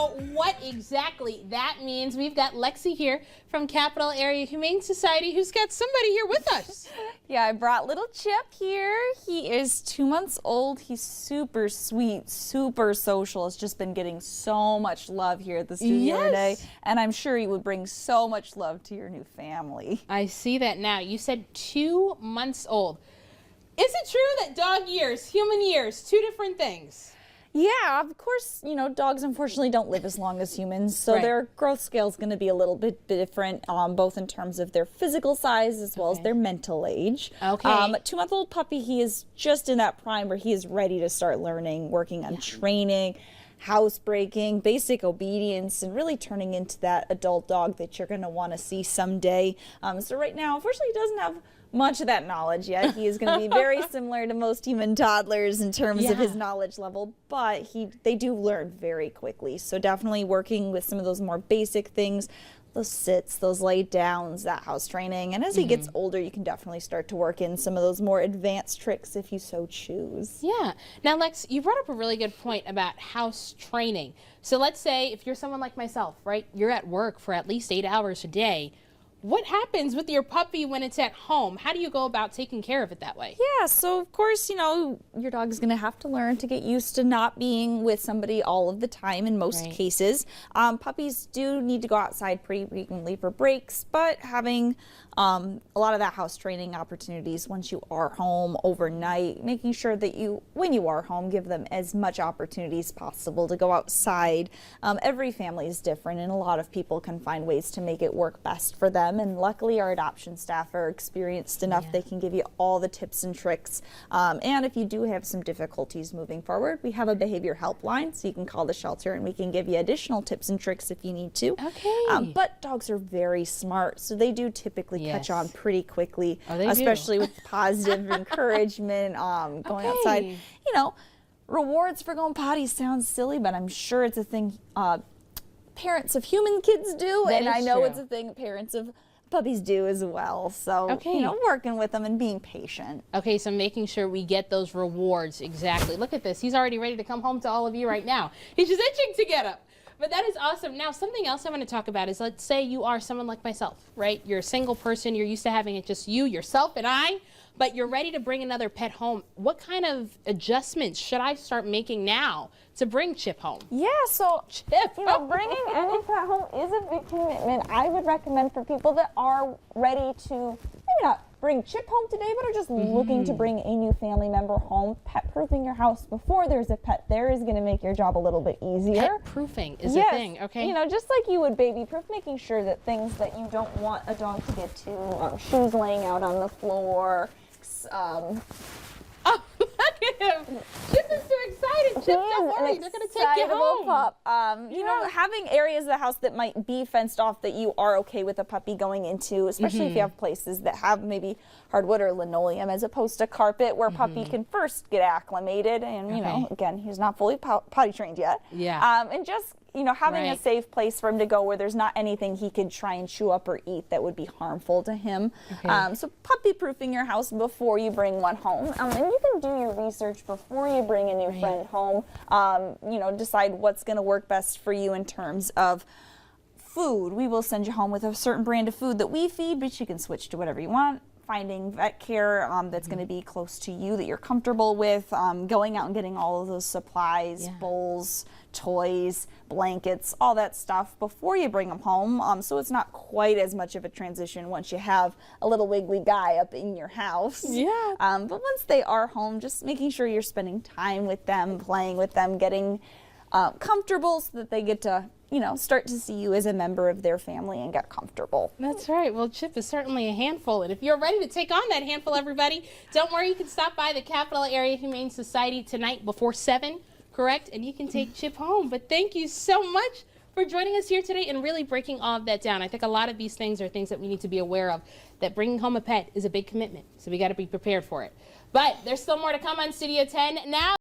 out what exactly that means. We've got Lexy here from Capital Area Humane Society who's got somebody here with us. Yeah, I brought little Chip here. He is 2 months old. He's super sweet, super social. Has just been getting so much love here at the studio today. And I'm sure he would bring so much love to your new family. I see that now. You said 2 months old. Is it true that dog years, human years, two different things? Yeah, of course, you know, dogs unfortunately don't live as long as humans, so their growth scale is going to be a little bit different, both in terms of their physical size as well as their mental age. Okay. 2-month-old puppy, he is just in that prime where he is ready to start learning, working on training, housebreaking, basic obedience, and really turning into that adult dog that you're going to want to see someday. So right now, unfortunately, he doesn't have much of that knowledge yet. He is going to be very similar to most human toddlers in terms of his knowledge level, but they do learn very quickly. So definitely working with some of those more basic things, those sits, those lay downs, that house training. And as he gets older, you can definitely start to work in some of those more advanced tricks if you so choose. Yeah. Now, Lex, you brought up a really good point about house training. So let's say if you're someone like myself, right, you're at work for at least 8 hours a day. What happens with your puppy when it's at home? How do you go about taking care of it that way? Yeah, so of course, you know, your dog is going to have to learn to get used to not being with somebody all of the time in most cases. Puppies do need to go outside pretty frequently for breaks, but having a lot of that house training opportunities once you are home overnight, making sure that when you are home, give them as much opportunity as possible to go outside. Every family is different, and a lot of people can find ways to make it work best for them. And luckily, our adoption staff are experienced enough they can give you all the tips and tricks. And if you do have some difficulties moving forward, we have a behavior helpline, so you can call the shelter and we can give you additional tips and tricks if you need to. Okay. But dogs are very smart, so they do typically catch on pretty quickly, especially with positive encouragement, going outside. You know, rewards for going potty sounds silly, but I'm sure it's a thing parents of human kids do, and I know it's a thing parents of puppies do as well. So, you know, working with them and being patient. Okay, so making sure we get those rewards. Exactly. Look at this. He's already ready to come home to all of you right now. He's just itching to get up. But that is awesome. Now, something else I want to talk about is, let's say you are someone like myself, right? You're a single person. You're used to having it just you, yourself, and I, but you're ready to bring another pet home. What kind of adjustments should I start making now to bring Chip home? Yeah, so you know, bringing any pet home is a big commitment. I would recommend for people that are ready to maybe not bring Chip home today, but are just looking to bring a new family member home, pet-proofing your house before there's a pet there is going to make your job a little bit easier. Pet-proofing is a thing, okay? You know, just like you would baby-proof, making sure that things that you don't want a dog to get to, shoes laying out on the floor, oh, look at him! Chip is too excited. Chip, don't worry, they're going to take you home. Pup. You know, having areas of the house that might be fenced off that you are okay with a puppy going into, especially if you have places that have maybe hardwood or linoleum as opposed to carpet, where puppy can first get acclimated. And, you know, again, he's not fully potty trained yet. And just, you know, having a safe place for him to go where there's not anything he could try and chew up or eat that would be harmful to him. So puppy proofing your house before you bring one home. And you can do your research before you bring a new friend home. You know, decide what's going to work best for you in terms of food. We will send you home with a certain brand of food that we feed, but you can switch to whatever you want. Finding vet care that's going to be close to you that you're comfortable with, going out and getting all of those supplies, bowls, toys, blankets, all that stuff before you bring them home, so it's not quite as much of a transition once you have a little wiggly guy up in your house. But once they are home, just making sure you're spending time with them, playing with them, getting comfortable so that they get to, you know, start to see you as a member of their family and get comfortable. That's right. Well, Chip is certainly a handful, and if you're ready to take on that handful, everybody, don't worry, you can stop by the Capital Area Humane Society tonight before 7, correct? And you can take Chip home. But thank you so much for joining us here today and really breaking all of that down. I think a lot of these things are things that we need to be aware of, that bringing home a pet is a big commitment, so we got to be prepared for it. But there's still more to come on Studio 10 now.